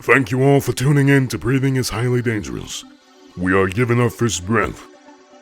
Thank you all for tuning in to Breathing is Highly Dangerous. We are given our first breath,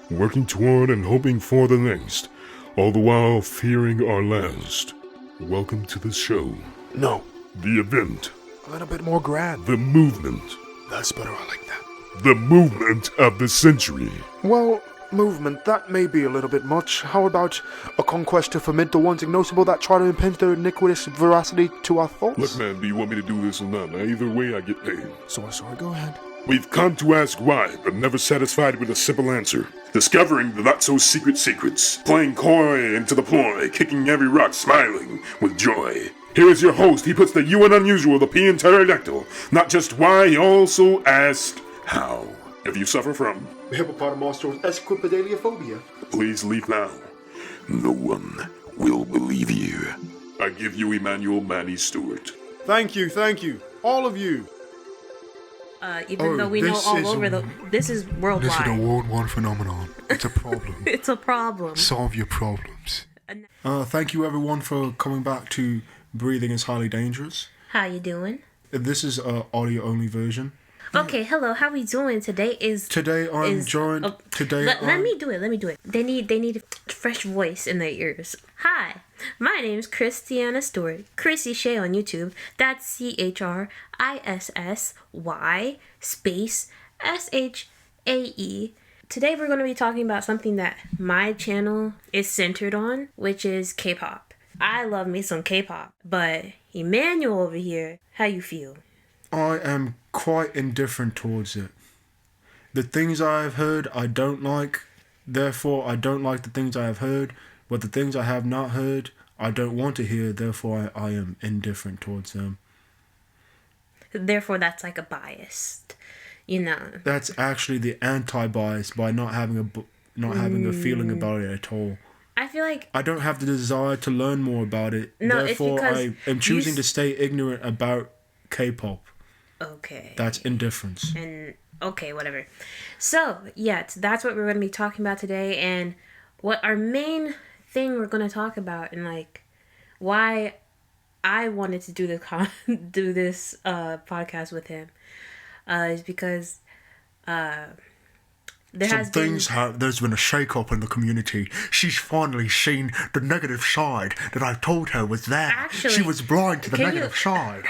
working toward and hoping for the next, all the while fearing our last. Welcome to the show. No. The event. A little bit more grand. The movement. That's better, I like that. The movement of the century. Well, movement, that may be a little bit much. How about a conquest to ferment the ones ignosable that try to impinge their iniquitous veracity to our thoughts? Look, man, do you want me to do this or not? Either way, I get paid. Sorry, go ahead. We've come to ask why, but never satisfied with a simple answer. Discovering the not-so-secret secrets. Playing coy into the ploy, kicking every rock, smiling with joy. Here is your host. He puts the U in unusual, the P in pterodactyl. Not just why, he also asked how. If you suffer from Hippopotamonstros esquipedaliophobia, please leave now. No one will believe you. I give you Emmanuel Manny Stewart. Thank you, all of you. Even though we know all over this is worldwide. This is a worldwide phenomenon. It's a problem. It's a problem. Solve your problems. Thank you everyone for coming back to Breathing is Highly Dangerous. How you doing? This is a audio only version. Okay, hello. How we doing? Today I'm joined. Let me do it. They need a fresh voice in their ears. Hi, my name's Christiana Stewart. Chrissy Shea on YouTube. That's CHRISSY space SHAE. Today we're going to be talking about something that my channel is centered on, which is K-pop. I love me some K-pop, but Emmanuel over here, how you feel? I am quite indifferent towards it. The things I have heard I don't like, therefore I don't like the things I have heard, but the things I have not heard I don't want to hear, therefore I am indifferent towards them. Therefore that's like a bias, That's actually the anti-bias by not having a feeling about it at all. I feel like I don't have the desire to learn more about it, therefore I am choosing to stay ignorant about K-pop. Okay. That's indifference. And okay, whatever. So, that's what we're going to be talking about today, and what our main thing we're going to talk about, and like why I wanted to do this podcast with him, is because there's been a shake-up in the community. She's finally seen the negative side that I told her was there. Actually, she was blind to the negative side.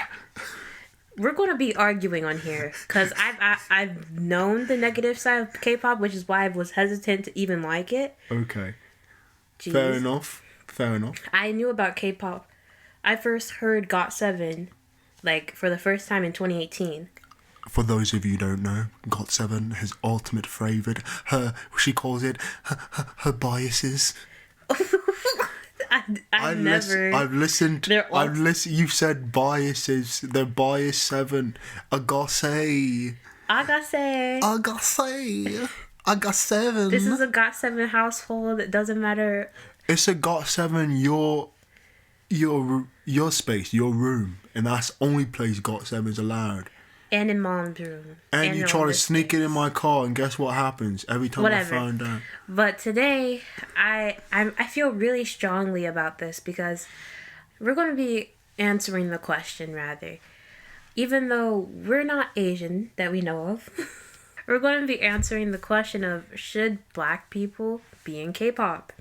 We're going to be arguing on here because I've known the negative side of K-pop, which is why I was hesitant to even like it. Okay. Jeez. Fair enough. I knew about K-pop. I first heard GOT7 for the first time in 2018. For those of you who don't know, GOT7, his ultimate favorite, she calls it her biases. I've listened. You said biases. They're bias 7. Agase. This is a GOT7 household. It doesn't matter. It's a GOT7. Your space, your room, and that's the only place GOT7 is allowed. And in mom's room. And you try to sneak it in my car, and guess what happens every time I find out? But today, I feel really strongly about this because we're going to be answering the question, rather. Even though we're not Asian, that we know of, we're going to be answering the question of, should black people be in K-pop?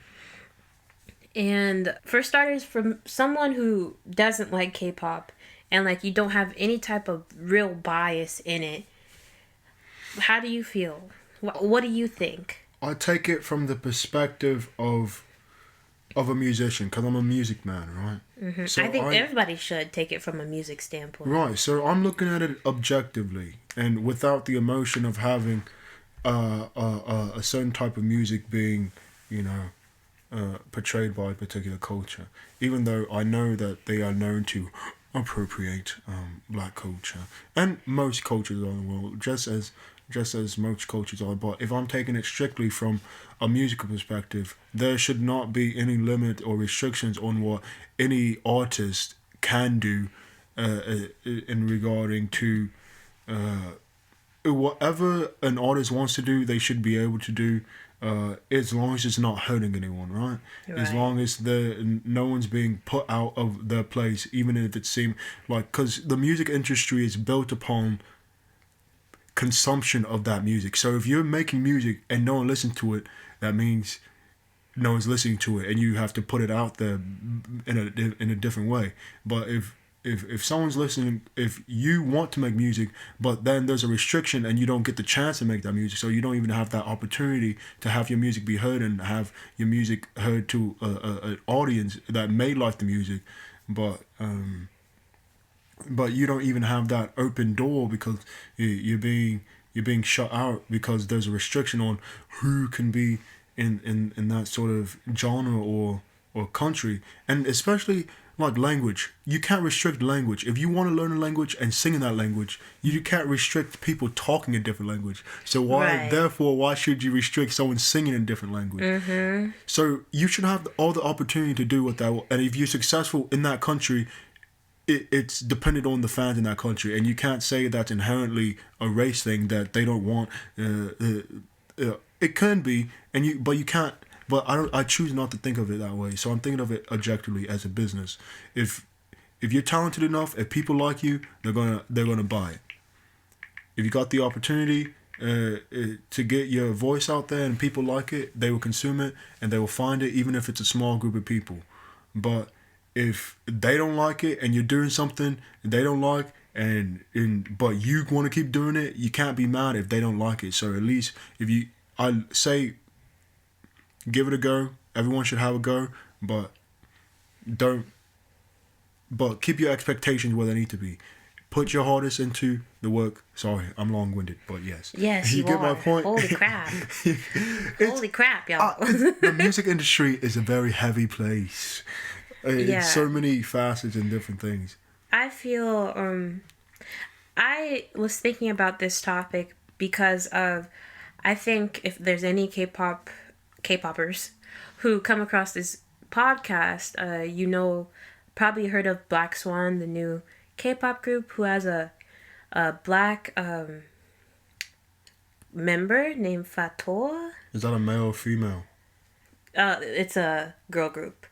And for starters, from someone who doesn't like K-pop, and you don't have any type of real bias in it, how do you feel? What do you think? I take it from the perspective of a musician, because I'm a music man, right? Mm-hmm. So I think everybody should take it from a music standpoint. Right, so I'm looking at it objectively, and without the emotion of having a certain type of music being, portrayed by a particular culture. Even though I know that they are known to appropriate black culture and most cultures around the world, just as most cultures are. But if I'm taking it strictly from a musical perspective, there should not be any limit or restrictions on what any artist can do in regarding to whatever an artist wants to do. They should be able to do as long as it's not hurting anyone, right? As Right. long as no one's being put out of their place, even if it seems like, because the music industry is built upon consumption of that music. So if you're making music and no one listens to it, that means no one's listening to it, and you have to put it out there in a different way. But if someone's listening, if you want to make music, but then there's a restriction and you don't get the chance to make that music, so you don't even have that opportunity to have your music be heard and have your music heard to an audience that may like the music, but you don't even have that open door because you're being shut out because there's a restriction on who can be in that sort of genre or country. And especially like language, you can't restrict language. If you want to learn a language and sing in that language, you can't restrict people talking a different language. So why should you restrict someone singing in a different language? Mm-hmm. So you should have all the opportunity to do what that, and if you're successful in that country, it's dependent on the fans in that country, and you can't say that's inherently a race thing that they don't want. It can be, but you can't. But I choose not to think of it that way. So I'm thinking of it objectively as a business. If you're talented enough, if people like you, they're gonna buy it. If you got the opportunity to get your voice out there and people like it, they will consume it and they will find it, even if it's a small group of people. But if they don't like it and you're doing something they don't like, but you want to keep doing it, you can't be mad if they don't like it. So at least I say, give it a go. Everyone should have a go, but keep your expectations where they need to be. Put your hardest into the work. Sorry, I'm long-winded, but yes. Yes, you get are. my point. Holy crap. Holy crap, y'all. The music industry is a very heavy place. Yeah. So many facets and different things. I feel I was thinking about this topic because of, I think if there's any K-popers who come across this podcast, probably heard of Black Swan, the new K-pop group who has a black member named Fator. Is that a male or female? It's a girl group.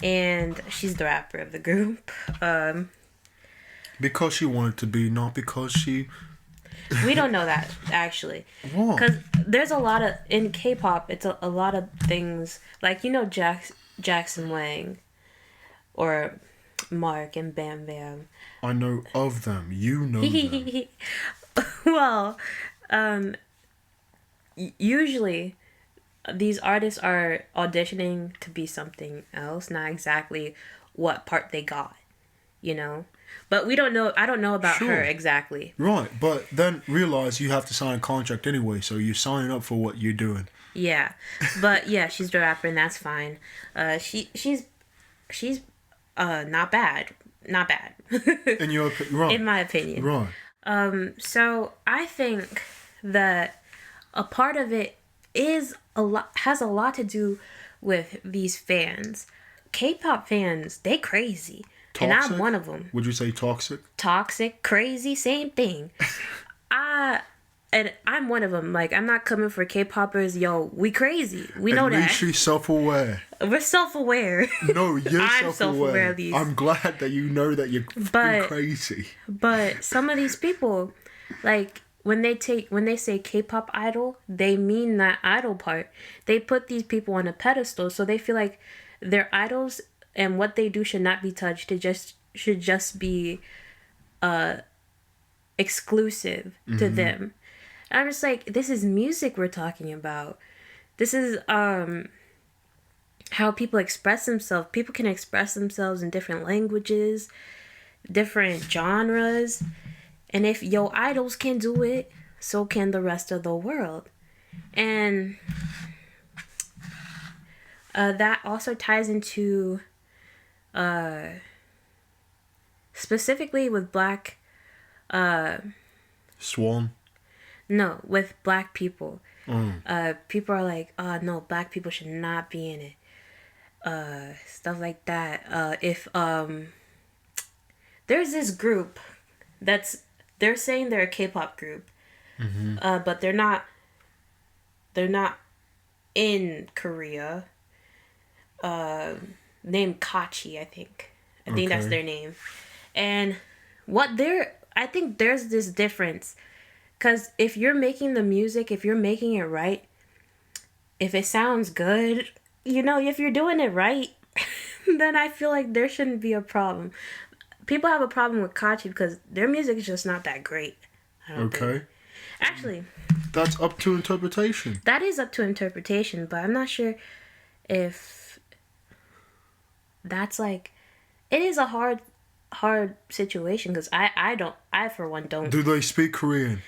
And she's the rapper of the group. Because she wanted to be, not because she... We don't know that, actually. What? Because there's a lot of... In K-pop, it's a lot of things... Like, Jackson Wang. Or Mark and Bam Bam. I know of them. You know them. Well, usually... These artists are auditioning to be something else, not exactly what part they got, But we don't know. I don't know about her exactly. Right, but then realize you have to sign a contract anyway, so you're signing up for what you're doing. Yeah, but yeah, she's the rapper, and that's fine. She's not bad, not bad. Right. In my opinion. Right. So I think that a part of it has a lot to do with these fans. K-pop fans, they crazy. Toxic? And I'm one of them. Would you say toxic? Toxic, crazy, same thing. And I'm one of them. Like, I'm not coming for K-popers. Yo, we crazy. We know that. At least she's self-aware. We're self-aware. No, you're I'm self-aware. at least. I'm glad that you know that you're crazy. But some of these people, like... When they say K-pop idol, they mean that idol part. They put these people on a pedestal, so they feel like they're idols and what they do should not be touched. It should just be exclusive to them. And I'm just like, this is music we're talking about. This is how people express themselves. People can express themselves in different languages, different genres. And if your idols can do it, so can the rest of the world. And that also ties into specifically with Black... Swan? No, with Black people. People are like, oh, no, Black people should not be in it. Stuff like that. If there's this group they're saying they're a K-pop group, but they're not in Korea, named Kachi, I think. I think that's their name. And I think there's this difference. Because if you're making the music, if you're making it right, if it sounds good, if you're doing it right, then I feel like there shouldn't be a problem. People have a problem with Kachi because their music is just not that great. I don't think. Actually, that's up to interpretation. That is up to interpretation, but I'm not sure if that's like... It is a hard situation because I for one don't... Do they speak Korean?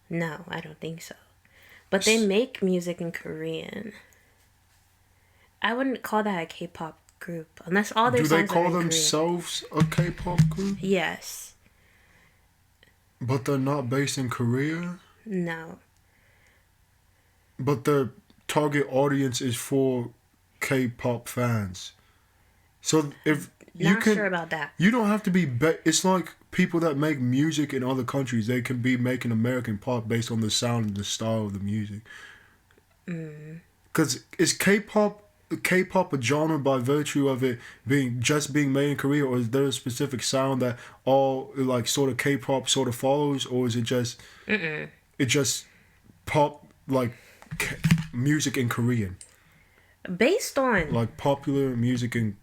No, I don't think so. But they make music in Korean. I wouldn't call that a K-pop group unless all their songs are in Korean. Do they call themselves a K-pop group? Yes. But they're not based in Korea? No. But their target audience is for K-pop fans. So if you Not sure about that. You don't have to be... It's like people that make music in other countries. They can be making American pop based on the sound and the style of the music. Because is K-pop a genre by virtue of it being made in Korea, or is there a specific sound that all like sort of K-pop sort of follows, or is it just it just pop like music in Korean? Based on like popular music in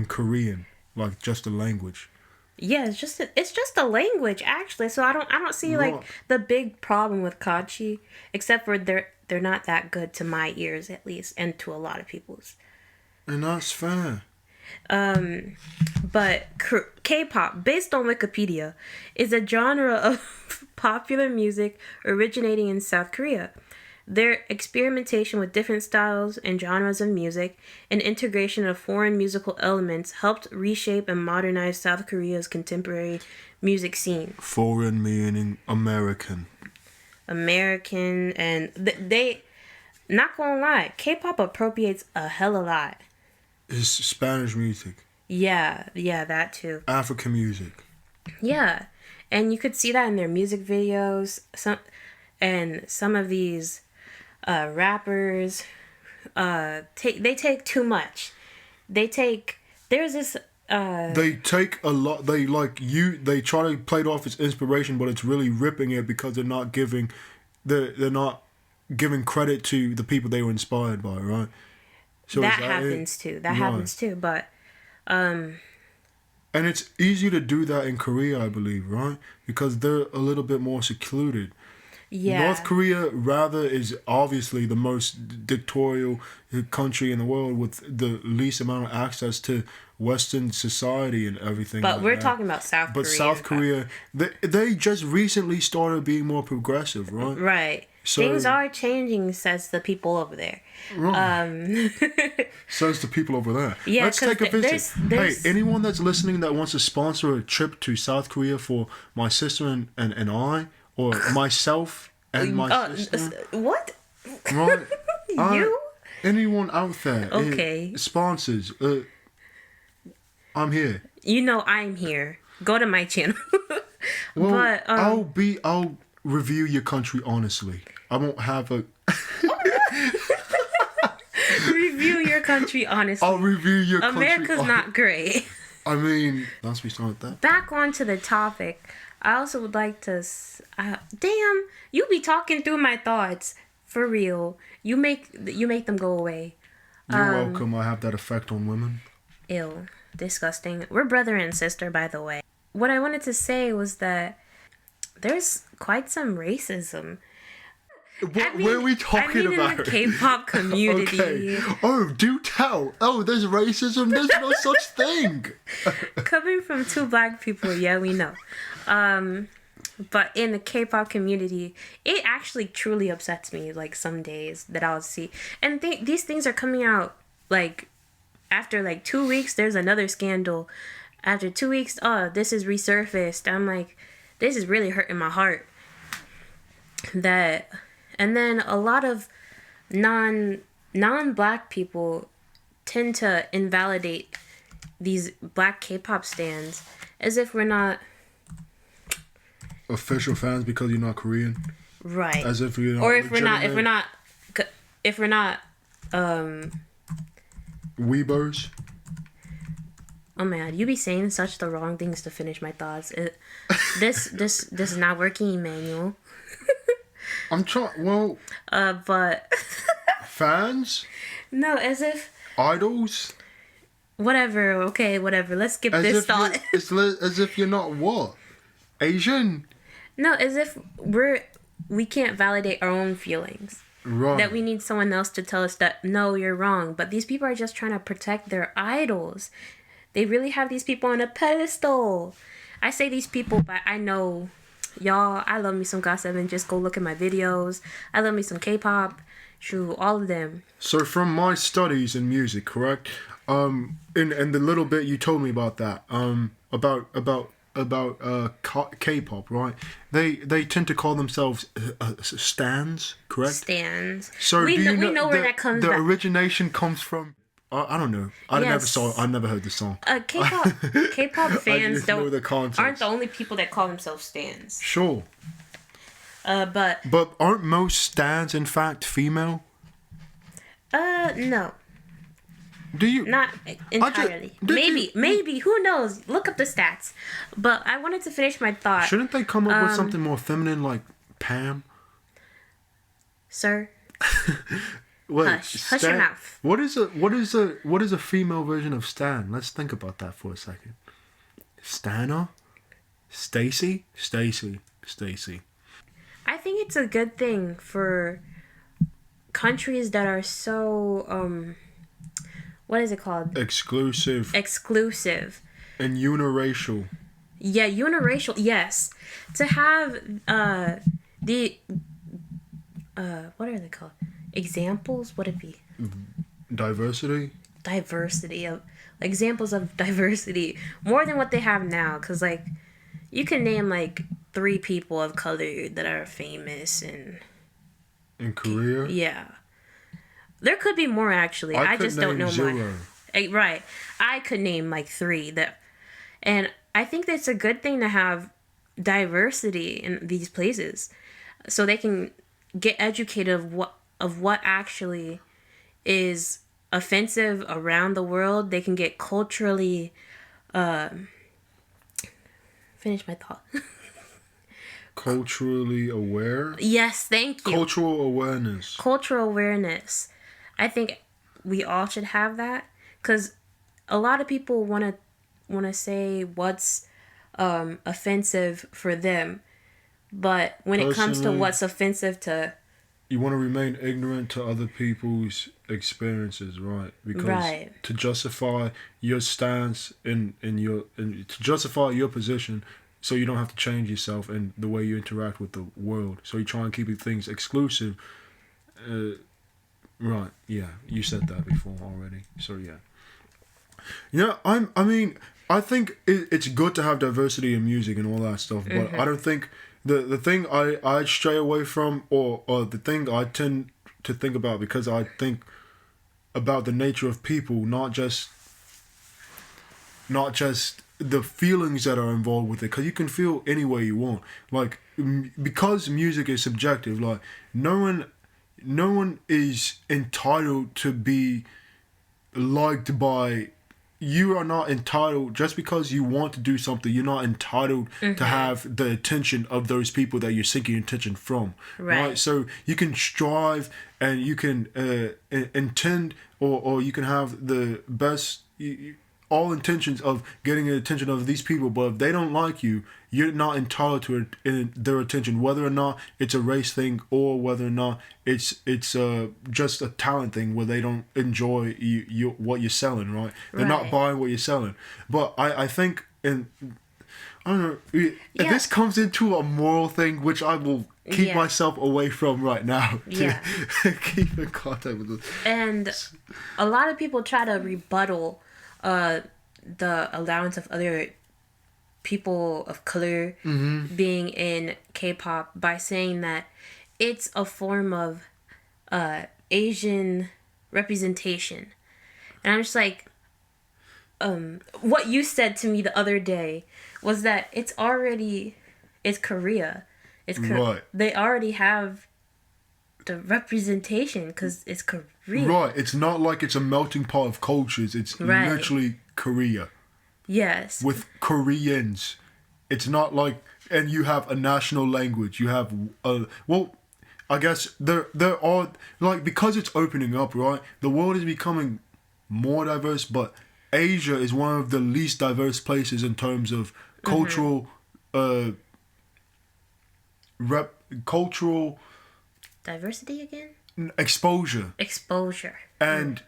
Korean, like just the language. Yeah, it's just a language actually. So I don't see like the big problem with Kachi, except for they're not that good to my ears at least, and to a lot of people's. And that's fair. But K-pop, based on Wikipedia, is a genre of popular music originating in South Korea. Their experimentation with different styles and genres of music and integration of foreign musical elements helped reshape and modernize South Korea's contemporary music scene. Foreign meaning American. American, and they, not gonna lie, K-pop appropriates a hell of a lot. It's Spanish music. Yeah, that too. African music. Yeah, and you could see that in their music videos. Some of these rappers, they take too much. They take a lot. They try to play it off as inspiration, but it's really ripping it because they're not giving credit to the people they were inspired by, right? So that happens too. But and it's easier to do that in Korea, I believe, right? Because they're a little bit more secluded. Yeah. North Korea rather is obviously the most dictatorial country in the world with the least amount of access to Western society and everything. But like we're that. talking about South Korea. But South Korea, they just recently started being more progressive, right? Right. So, things are changing, says the people over there. Right. Says the people over there. Yeah, let's take a visit. There's... Hey, anyone that's listening that wants to sponsor a trip to South Korea for my sister and I, or myself and my sister. What? Right. You? Anyone out there? Okay. Sponsors. I'm here. I'm here. Go to my channel. Well, but I'll review your country honestly. I won't have a review your country honestly. I'll review your country. America's not great. I mean, once we start that. Back onto the topic. I also would like to... damn, you be talking through my thoughts. For real. You make them go away. You're welcome. I have that effect on women. Ew. Disgusting. We're brother and sister, by the way. What I wanted to say was that there's quite some racism. What are we talking about? In the K-pop community. Okay. Oh, do tell. Oh, there's racism. There's no such thing. Coming from two black people, yeah, we know. But in the K-pop community, it actually truly upsets me, like, some days that I'll see. And these things are coming out, like, after, like, 2 weeks, there's another scandal. After 2 weeks, this is resurfaced. I'm like, this is really hurting my heart. And then a lot of non-black people tend to invalidate these black K-pop stans as if we're not official fans because you're not Korean, right? As if you're not, or if we're not if we're not Weebos. oh man, you be saying such the wrong things to finish my thoughts. This is not working, Emmanuel. I'm trying. Well, But fans, no, as if idols. whatever. Okay, whatever. Let's skip As this if thought. as if you're not what? Asian. No, as if we can't validate our own feelings. Right. That we need someone else to tell us that no, you're wrong. But these people are just trying to protect their idols. They really have these people on a pedestal. I say these people, but I know y'all. I love me some GOT7. Just go look at my videos. I love me some K-pop. True, all of them. So from my studies in music, correct? In the little bit you told me about that, about K-pop, right? They tend to call themselves stans, correct? Stands. So we do know, you know where that comes the from. origination comes from? I don't know. I Yes. never heard the song. K-pop fans just know the context. aren't the only people that call themselves stands. Sure, But aren't most stans in fact female? no, Do you? not entirely. Maybe. Who knows? Look up the stats. But I wanted to finish my thought, Shouldn't they come up with something more feminine like Pam? sir. Wait, Hush your mouth. What is a female version of Stan? Let's think about that for a second. Stana? Stacy. I think it's a good thing for countries that are so what is it called? Exclusive Exclusive. and uniracial. Yeah, uniracial. Yes, to have the what are they called? Examples? What it be? Diversity. Diversity of examples of diversity more than what they have now. Cause like you can name like 3 people of color that are famous and In Korea. yeah. There could be more actually. I could just don't name know 0. Right. I could name like 3 that, and I think that's a good thing to have diversity in these places, so they can get educated of what actually is offensive around the world. They can get culturally. Finish my thought. Culturally aware. Yes, thank you. Cultural awareness. Cultural awareness. I think we all should have that, because a lot of people want to say what's offensive for them, but when it comes to Personally, what's offensive to you want to remain ignorant to other people's experiences, right? Because Right. to justify your stance to justify your position, so you don't have to change yourself and the way you interact with the world. So you try and keep things exclusive. Right? Yeah, you said that before already. So yeah. Yeah, I think it's good to have diversity in music and all that stuff, but I don't think the thing I stray away from, or the thing I tend to think about, because I think about the nature of people, not just the feelings that are involved with it, because you can feel any way you want. Like, because music is subjective, like no one is entitled to be liked by. You are not entitled, just because you want to do something, you're not entitled to have the attention of those people that you're seeking attention from. Right? So you can strive and you can intend, or you can have the best, all intentions of getting the attention of these people, but if they don't like you, you're not entitled to their attention, whether or not it's a race thing, or whether or not it's just a talent thing where they don't enjoy what you're selling, right? They're not buying what you're selling. But I think, and I don't know, if this comes into a moral thing, which I will keep myself away from right now to keep in contact with this. And a lot of people try to rebuttal the allowance of other people of color being in K-pop by saying that it's a form of Asian representation. And I'm just like, what you said to me the other day was that it's Korea. Right. They already have the representation, because it's Korea. Right. It's not like it's a melting pot of cultures. It's Right. literally Korea Yes. with Koreans. It's not like, and you have a national language. You have well, I guess there are, like, because it's opening up, right? The world is becoming more diverse, but Asia is one of the least diverse places in terms of cultural cultural Diversity again? exposure Exposure. and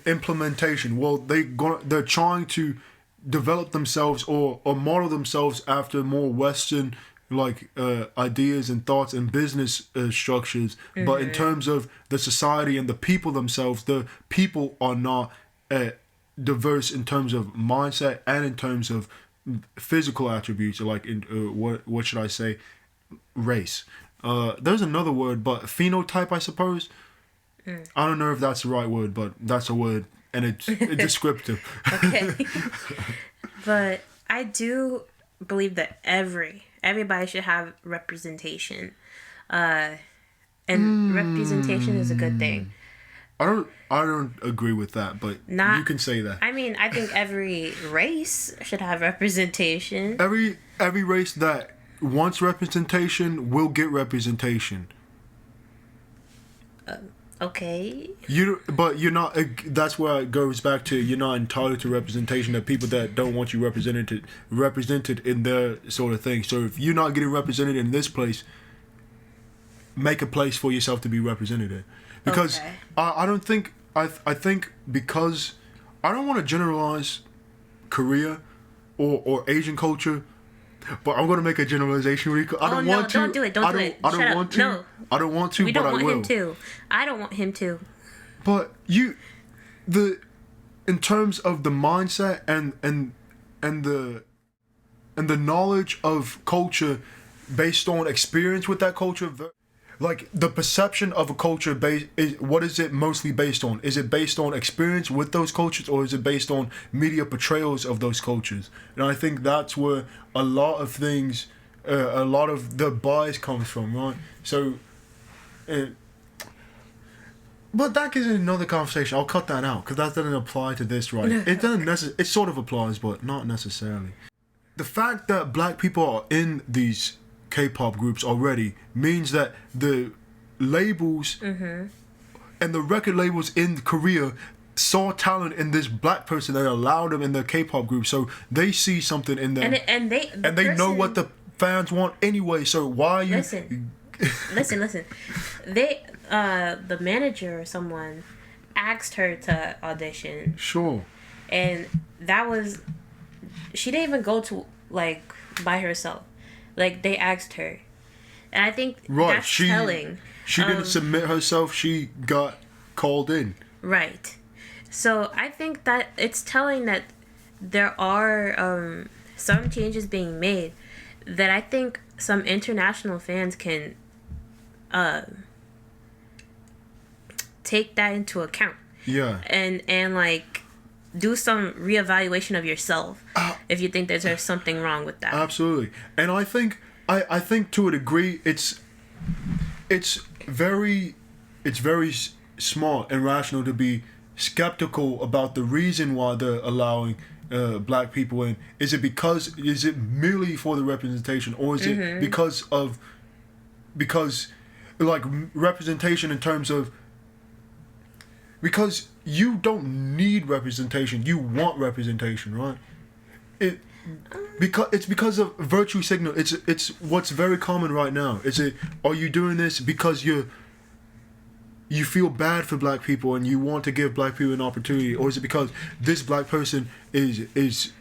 implementation. Well, they're trying to develop themselves or model themselves after more Western like ideas and thoughts and business structures. But in terms of the society and the people themselves, the people are not diverse in terms of mindset and in terms of physical attributes, like in what should I say, race. There's another word, but phenotype, I suppose. I don't know if that's the right word, but that's a word, and it's descriptive. Okay. But I do believe that everybody should have representation. And representation is a good thing. I don't agree with that, but you can say that. I mean, I think every race should have representation. Every race that wants representation will get representation. Okay. But you're not. That's where it goes back to. You're not entitled to representation. Of people that don't want you represented in their sort of thing. So if you're not getting represented in this place, make a place for yourself to be represented in. Because Okay. I don't think I think because I don't want to generalize Korea or Asian culture. But I'm gonna make a generalization. I don't want to. Don't do it. Don't do it. I don't Shut want up. to. No. I don't want to. We but don't want I will. him to. I don't want him to. But in terms of the mindset and the knowledge of culture based on experience with that culture, like the perception of a culture what is it mostly based on? Is it based on experience with those cultures, or is it based on media portrayals of those cultures? And I think that's where a lot of things, a lot of the bias comes from, right? So, but that is another conversation. I'll cut that out because that doesn't apply to this, right? It doesn't it sort of applies, but not necessarily. The fact that black people are in these K-pop groups already means that the labels and the record labels in Korea saw talent in this black person that allowed them in the K-pop group, so they see something in them, And they know what the fans want anyway. So why are you listen. They the manager or someone asked her to audition, Sure. and that was, she didn't even go to like by herself. Like, they asked her. And I think that's telling. She didn't submit herself. She got called in. Right. So I think that it's telling that there are some changes being made that I think some international fans can take that into account. Yeah. And like do some reevaluation of yourself if you think that there's something wrong with that. Absolutely. And I think to a degree it's very smart and rational to be skeptical about the reason why they're allowing black people in. Is it merely for the representation, or is it because like representation in terms of, because you don't need representation, you want representation, right? It's because of virtue signal. It's what's very common right now. Are you doing this because you feel bad for black people and you want to give black people an opportunity, or is it because this black person is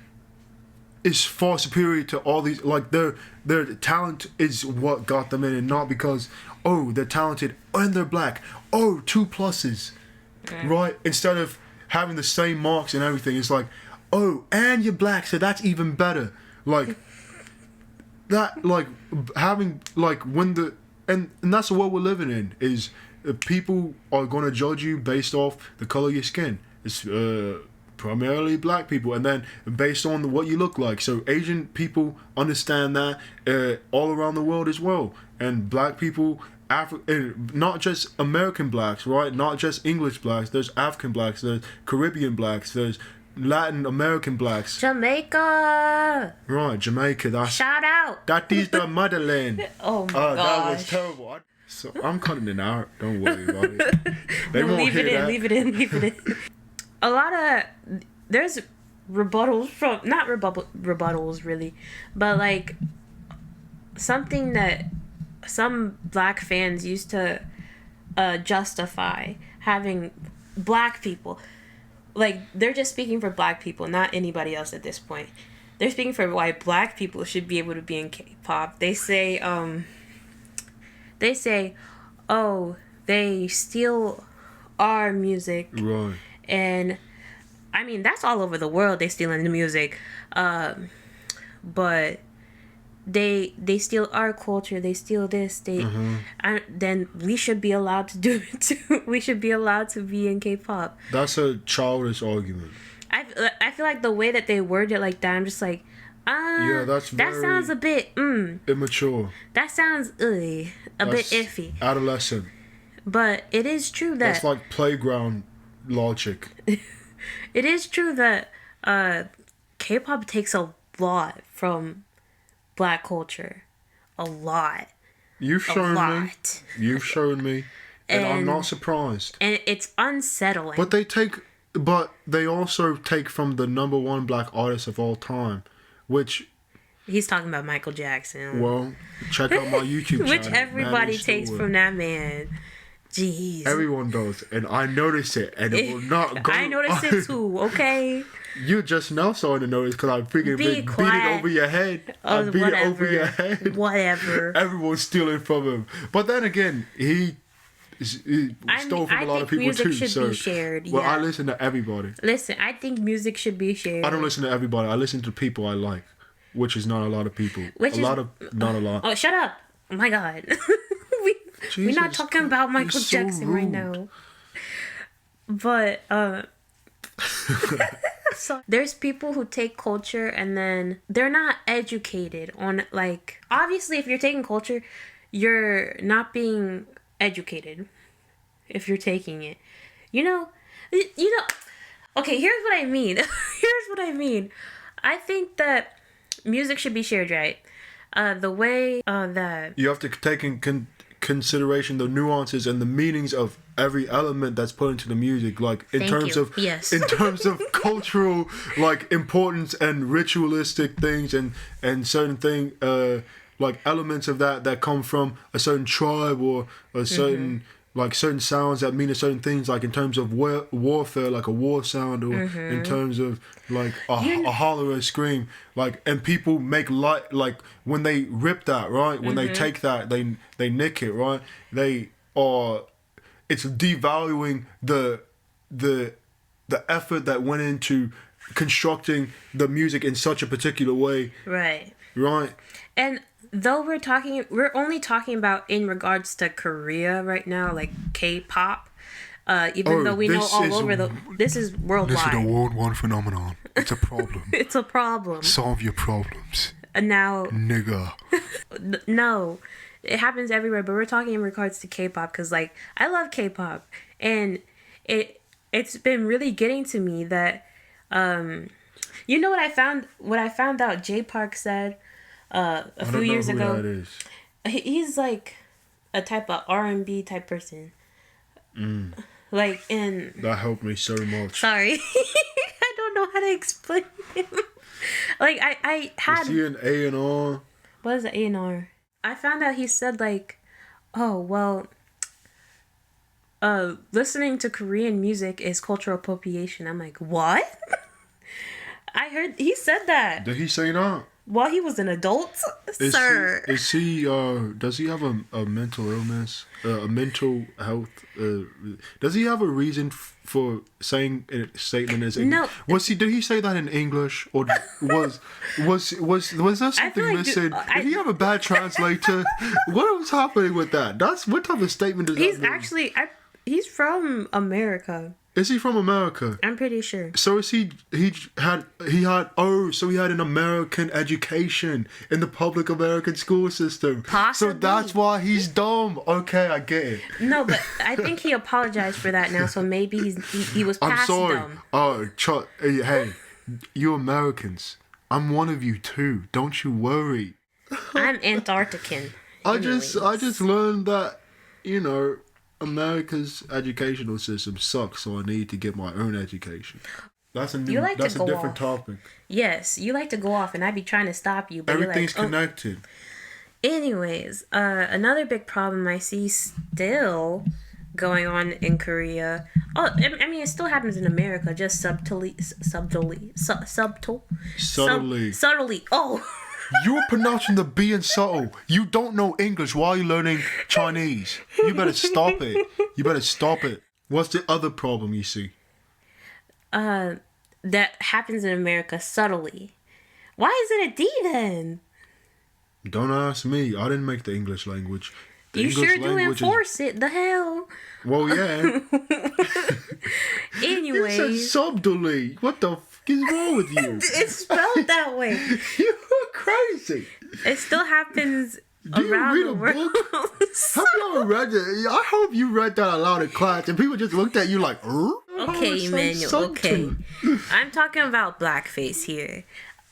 far superior to all these, like their talent is what got them in, and not because they're talented and they're black, 2 pluses. Right? Instead of having the same marks and everything, it's like, and you're black, so that's even better. Like that, like having, like, when and that's the world we're living in, is people are gonna judge you based off the color of your skin. It's primarily black people, and then based on what you look like. So Asian people understand that all around the world as well, and black people not just American blacks, right? Not just English blacks. There's African blacks. There's Caribbean blacks. There's Latin American blacks. Jamaica. Right, Jamaica. That's Shout out. that is the motherland. Oh my gosh. That was terrible. So I'm cutting it out. Don't worry about it. They won't leave hear it in. that. Leave it in. Leave it in. A lot of there's rebuttals from not rebuttals really, but like something that some black fans used to justify having black people, like they're just speaking for black people, not anybody else at this point. They're speaking for why black people should be able to be in K-pop. They say oh, they steal our music, Right. and I mean that's all over the world. They stealing the music, but they steal our culture. They steal this. Then we should be allowed to do it too. We should be allowed to be in K-pop. That's a childish argument. I feel like the way that they word it like that, I'm just like, Yeah, that's that very sounds a bit immature. that sounds a bit That's iffy. Adolescent. But it is true that That's like playground logic. it is true that K-pop takes a lot from black culture. A lot. You've A shown me. lot. You've shown me. And I'm And- not surprised. And it's unsettling. But they also take from the number one black artist of all time, which, He's talking about Michael Jackson. well, check out my YouTube channel. Which everybody Manny takes Stewart. from that man. Jeez. Everyone does, and I notice it, and it will not go. I noticed it too, okay? You just now starting to notice because I figured Be beat it quiet. over your head. I Oh, beat it over whatever. your head. Whatever. Everyone's stealing from him, but then again, he stole from I a lot of think people music too. should So, be shared, well, I yeah. listen to everybody. Listen, I think music should be shared. I don't listen to everybody. I listen to people I like, which is not a lot of people. Not a lot. Oh, shut up. Oh my god. We're not Jesus talking about Christ, Michael you're so Jackson right rude. now. But so there's people who take culture and then they're not educated on, like, obviously if you're taking culture, you're not being educated if you're taking it. You know, okay, here's what I mean. Here's what I mean. I think that music should be shared, right? The way that You have to take in consideration the nuances and the meanings of every element that's put into the music, like in Thank terms you. of Yes. in terms of cultural like importance and ritualistic things and certain thing like elements of that come from a certain tribe or a certain like certain sounds that mean a certain things, like in terms of warfare, like a war sound, or in terms of like a holler or a scream, like, and people make light, like when they rip that, right, when they take that, they nick it, right, they are, it's devaluing the effort that went into constructing the music in such a particular way, right. right? And though we're only talking about in regards to Korea right now, like K-pop, even though we know all over this is worldwide. This is a worldwide phenomenon. It's a problem. It's a problem. Solve your problems, And now, nigga. no, it happens everywhere. But we're talking in regards to K-pop because, like, I love K-pop, and it's been really getting to me that, you know what I found? What I found out, Jay Park said a few years ago. That is. He's like a type of R&B type person. Like, in... That helped me so much. Sorry. I don't know how to explain him. Like, I had... Is he an A&R? What is an A&R? I found out he said, like, oh, well, listening to Korean music is cultural appropriation. I'm like, what? I heard he said that Did he say that? while he was an adult, sir. Does he have a mental illness, a mental health? Does he have a reason for saying a statement as No. Did he say that in English, or was there something like missing? Did he have a bad translator? What was happening with that? What type of statement is He's that? actually, he's from America. Is he from America? I'm pretty sure. So is he had so he had an American education in the public American school system. Possibly. So that's why he's dumb. Okay, I get it. No, but I think he apologized for that now, so maybe he was past I'm sorry. dumb. Oh, hey, you Americans. I'm one of you too. Don't you worry. I'm Antarctican. I just learned that, you know, America's educational system sucks, so I need to get my own education. That's a different topic. Yes, you like to go off, and I'd be trying to stop you. But everything's you're like, connected. Anyways, another big problem I see still going on in Korea. Oh, I mean, it still happens in America, just subtly. Oh. You're pronouncing the B in subtle. You don't know English. Why are you learning Chinese? You better stop it. What's the other problem you see? That happens in America subtly. Why is it a D then? Don't ask me. I didn't make the English language. You sure do enforce it. The hell? Well, yeah. Anyways. You said subtly. What the fuck is wrong with you? It's spelled that way. You're crazy. It still happens Do you around read the a world. book? Have you ever read it? I hope you read that aloud in class and people just looked at you like, Okay, Emmanuel, okay. I'm talking about blackface here.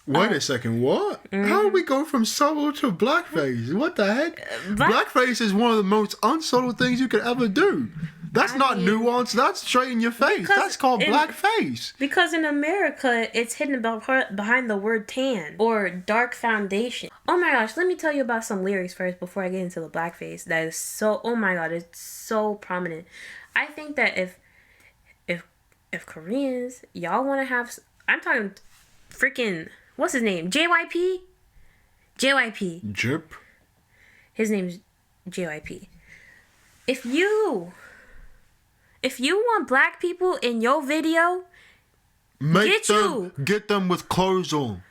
Wait a second, what? How do we go from subtle to blackface? What the heck? Blackface is one of the most unsubtle things you could ever do. That's not nuance. That's straight in your face. That's called blackface. Because in America, it's hidden behind the word tan or dark foundation. Oh my gosh, let me tell you about some lyrics first before I get into the blackface. That is so, oh my god, it's so prominent. I think that if Koreans, y'all want to have, I'm talking freaking, what's his name? JYP? Jip? His name's JYP. If you want black people in your video, get them with clothes on.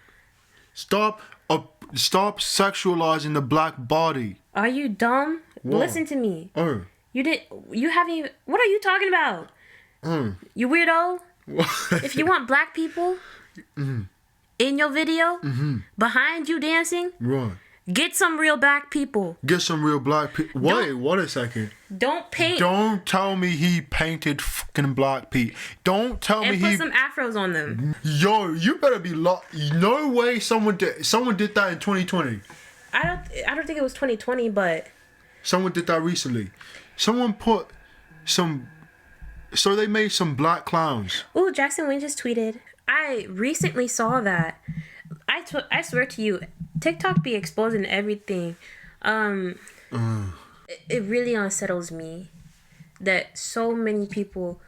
Stop sexualizing the black body. Are you dumb? What? Listen to me. Oh. You haven't even, what are you talking about? You weirdo? If you want black people in your video, behind you dancing, right. Get some real black people. Get some real black people. Wait a second. Don't tell me he painted fucking black people. Don't tell me he... And put some afros on them. Yo, you better be no way someone did that in 2020. I don't think it was 2020, but... Someone did that recently. Someone put some... So they made some black clowns. Ooh, Jackson Wayne just tweeted. I recently saw that. I swear to you, TikTok be exposing everything. It really unsettles me that so many people,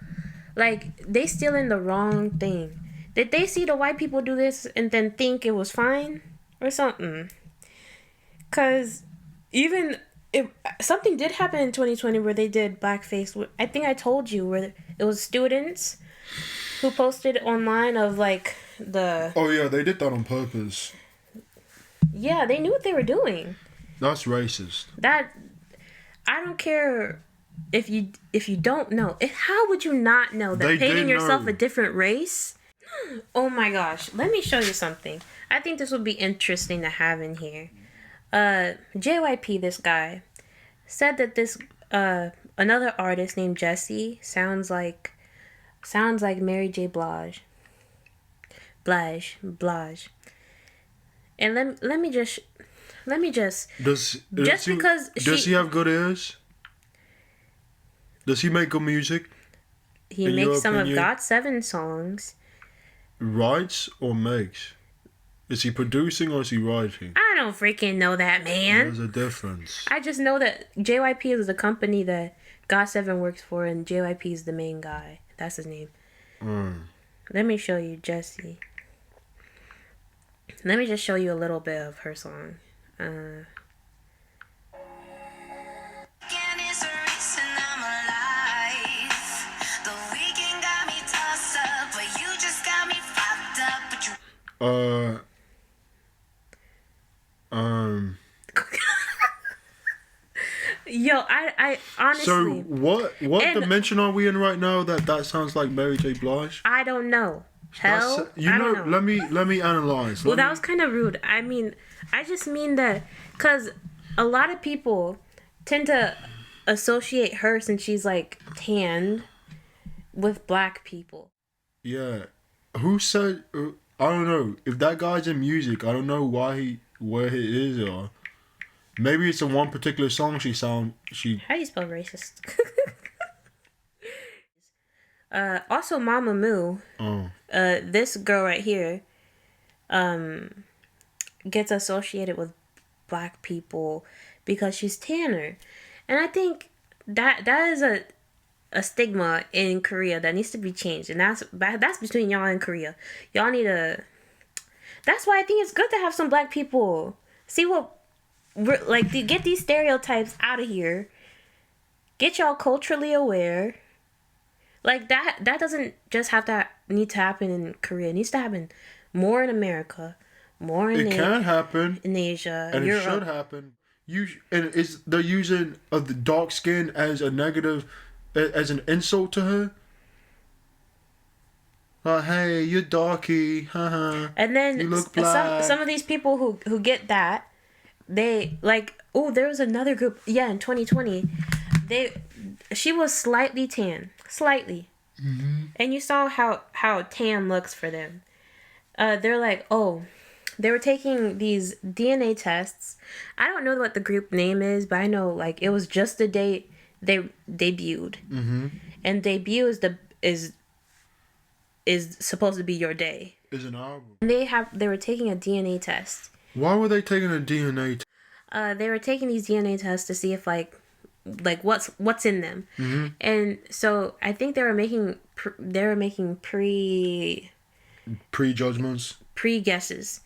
like, they still in the wrong thing. Did they see the white people do this and then think it was fine or something? Because even if something did happen in 2020 where they did blackface, I think I told you, where it was students who posted online of like the... Oh yeah, they did that on purpose. Yeah, they knew what they were doing. That's racist. I don't care if you don't know. How would you not know that painting yourself a different race? Oh my gosh, let me show you something. I think this would be interesting to have in here. JYP, this guy, said that this another artist named Jessie sounds like Mary J. Blige. And let me just Does he have good ears? Does he make good music? He makes some of GOT7 songs. Writes or makes? Is he producing or is he writing? I don't freaking know that, man. There's a difference. I just know that JYP is the company that GOT7 works for, and JYP is the main guy. That's his name. Let me show you Jessie. Let me just show you a little bit of her song. Yo, I honestly. So what And- dimension are we in right now that sounds like Mary J. Blige? I don't know. Hell, You I know, don't know. let me analyze. Well, that was kind of rude. I mean, I just mean that because a lot of people tend to associate her, since she's like tanned, with black people. Yeah. Who said? I don't know. If that guy's in music, I don't know where he is, or maybe it's in one particular song she. How do you spell racist? Also, Mama Moo. Oh. This girl right here, gets associated with black people because she's tanner, and I think that is a stigma in Korea that needs to be changed, and that's between y'all and Korea. Y'all need to. That's why I think it's good to have some black people. See what we're like. Get these stereotypes out of here. Get y'all culturally aware. Like that doesn't just need to happen in Korea. It needs to happen more in America, more in It can happen, in Asia, and Europe. it should happen. They're using the dark skin as a negative, as an insult to her. Like, hey, you're darky, haha. And then you look black. some of these people who get that, they like, oh, there was another group, yeah, in 2020, she was slightly tan, slightly, and you saw how tan looks for them. They're like, oh, they were taking these DNA tests. I don't know what the group name is, but I know like it was just the day they debuted, and debut is supposed to be your day. Is an album. And they were taking a DNA test. Why were they taking a DNA test? They were taking these DNA tests to see if like what's in them, and so I think they were making Prejudgments. pre guesses,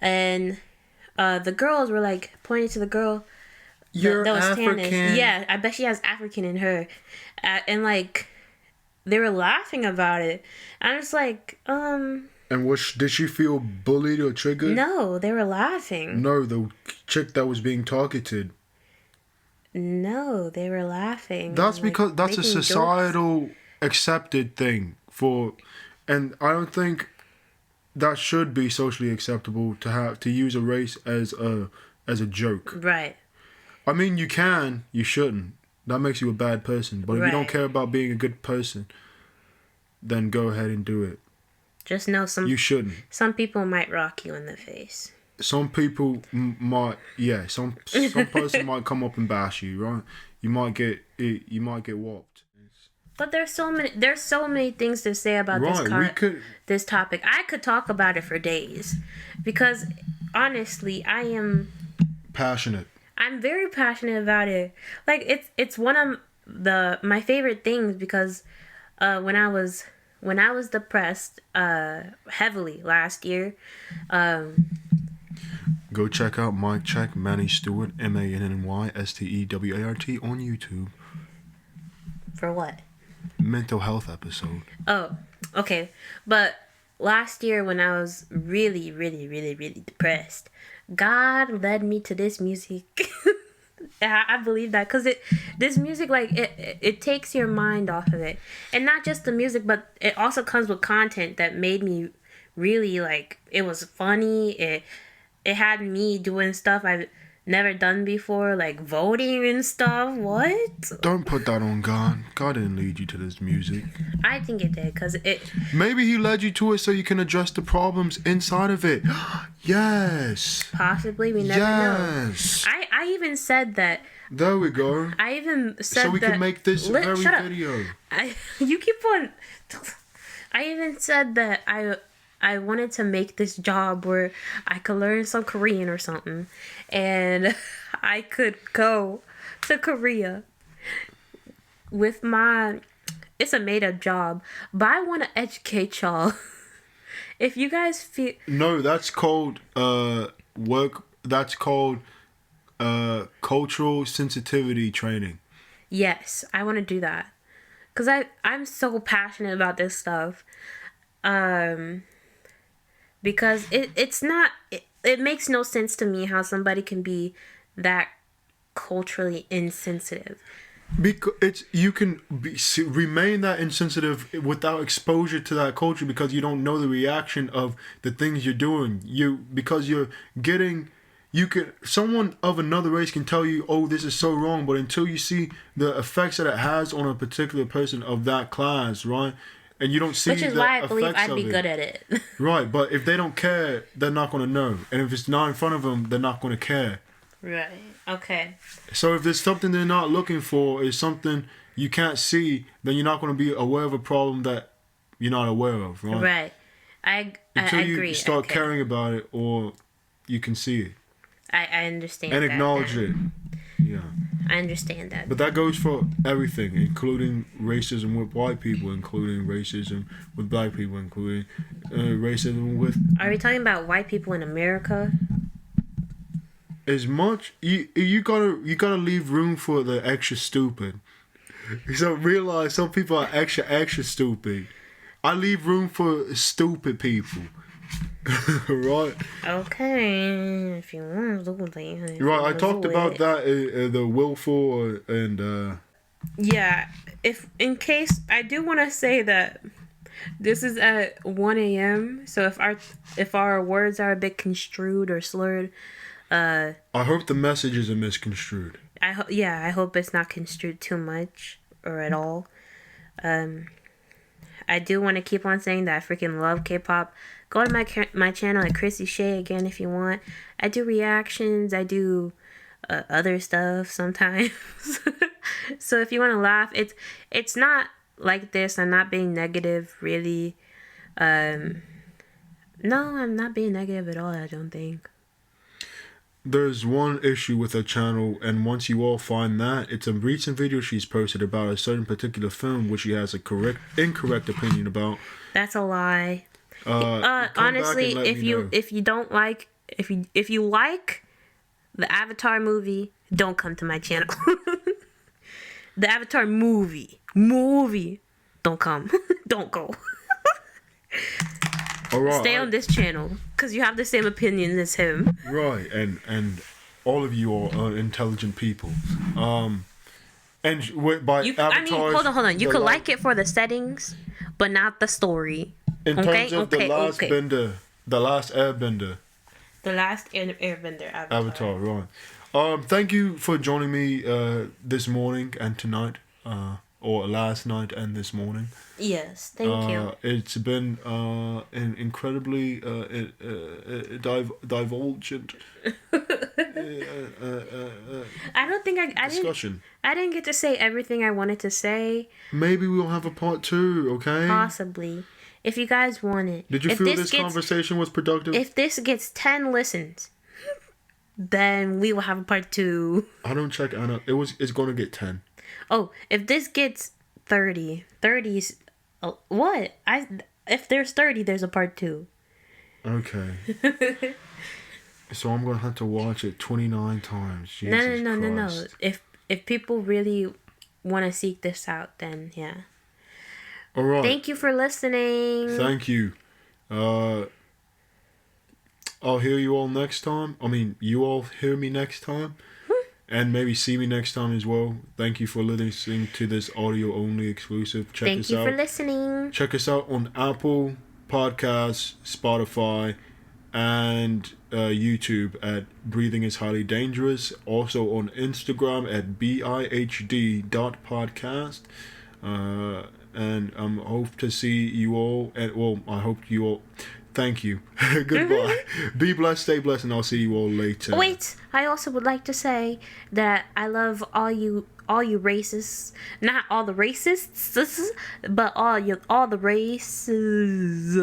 and the girls were like pointing to the girl You're that was African. Tannis. Yeah, I bet she has African in her, and like they were laughing about it. I was like, And did she feel bullied or triggered? no, they were laughing. No, the chick that was being targeted. No, they were laughing. That's like, because that's a making jokes. societal accepted thing and I don't think that should be socially acceptable to use a race as a joke. Right. I mean, you shouldn't. That makes you a bad person. But if you don't Right. care about being a good person, then go ahead and do it. Just know You shouldn't. some people might rock you in the face. Some people might, some person might come up and bash you, right? You might get whopped. But there's so many things to say about this topic. I could talk about it for days, because honestly, I'm very passionate about it. Like it's one of my favorite things, because when I was depressed heavily last year, go check out Mike Check Manny Stewart MANNYSTEWART on YouTube. for what? Mental health episode. Oh, okay. But last year when I was really, really, really, really depressed, God led me to this music. I believe that, because this music, like, it takes your mind off of it. And not just the music, but it also comes with content that made me really, like, it was funny. It had me doing stuff I've never done before, like voting and stuff. What? Don't put that on God. God didn't lead you to this music. I think it did, because Maybe he led you to it so you can address the problems inside of it. Yes. possibly, we never know. Yes. I even said that. There we go. I even said So we that. can make this very shut up. video. You keep on. I even said that I wanted to make this job where I could learn some Korean or something, and I could go to Korea with it's a made up job, but I want to educate y'all. If you guys feel No, that's called work. That's called cultural sensitivity training. yes, I want to do that, because I'm so passionate about this stuff. Because it makes no sense to me how somebody can be that culturally insensitive. Because you can remain that insensitive without exposure to that culture because you don't know the reaction of the things you're doing. Someone of another race can tell you, oh, this is so wrong, but until you see the effects that it has on a particular person of that class, right? And you don't see Which is the why I believe effects I'd of be it. good at it. Right, but if they don't care, they're not going to know. And if it's not in front of them, they're not going to care. Right. Okay. So if there's something they're not looking for, is something you can't see, then you're not going to be aware of a problem that you're not aware of, right? Right. I agree. You start Okay. caring about it, or you can see it I understand and that acknowledge then. it. Yeah. I understand that. But that goes for everything, including racism with white people, including racism with black people, including racism with Are we talking about white people in America? as much you gotta leave room for the extra stupid. So realize some people are extra stupid. I leave room for stupid people. Right? Okay, if you want to do that. Right, I talked about that the willful and Yeah, in case I do want to say that this is at 1 a.m. So if our words are a bit construed or slurred, I hope the messages are misconstrued. I hope it's not construed too much or at all. I do want to keep on saying that I freaking love K-pop. Go to my channel at Chrissy Shay again if you want. I do reactions. I do other stuff sometimes. So if you want to laugh, it's not like this. I'm not being negative, really. No, I'm not being negative at all, I don't think. There's one issue with her channel, and once you all find that, it's a recent video she's posted about a certain particular film which she has a incorrect opinion about. That's a lie. Come Honestly, back and let me know. if you like the Avatar movie, don't come to my channel. The Avatar movie, don't come, don't go. All right, Stay on this channel because you have the same opinion as him. Right, and all of you are intelligent people. And by avatars, hold on. You could like it for the settings, but not the story. In terms of the last bender, the last airbender. The last airbender Avatar, right. Thank you for joining me this morning and tonight, or last night and this morning. Yes, thank you. It's been an incredibly divulgent I don't think I discussion. I didn't get to say everything I wanted to say. Maybe we'll have a part 2, okay? Possibly. If you guys want it. Did you feel this conversation was productive? If this gets 10 listens, then we will have a part 2. I don't check Anna. It's going to get 10. Oh, if this gets 30's what? If there's 30, there's a part 2. Okay. So I'm going to have to watch it 29 times. Jesus No. Christ. If people really want to seek this out, then yeah. All right. Thank you for listening. Thank you. I'll hear you all next time. I mean, you all hear me next time. And maybe see me next time as well. Thank you for listening to this audio only exclusive. Thank you for listening. Check us out on Apple Podcasts, Spotify, and YouTube at Breathing is Highly Dangerous. Also on Instagram at bihd.podcast. And hope to see you all. I hope you all. Thank you. Goodbye. Be blessed, stay blessed, and I'll see you all later. Wait, I also would like to say that I love all you racists. Not all the racists, but all the races.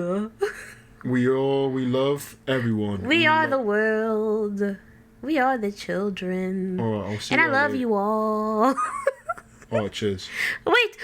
We love everyone. We are the world. We are the children. All right, I'll see and you I love later. you all. All right, cheers. Wait.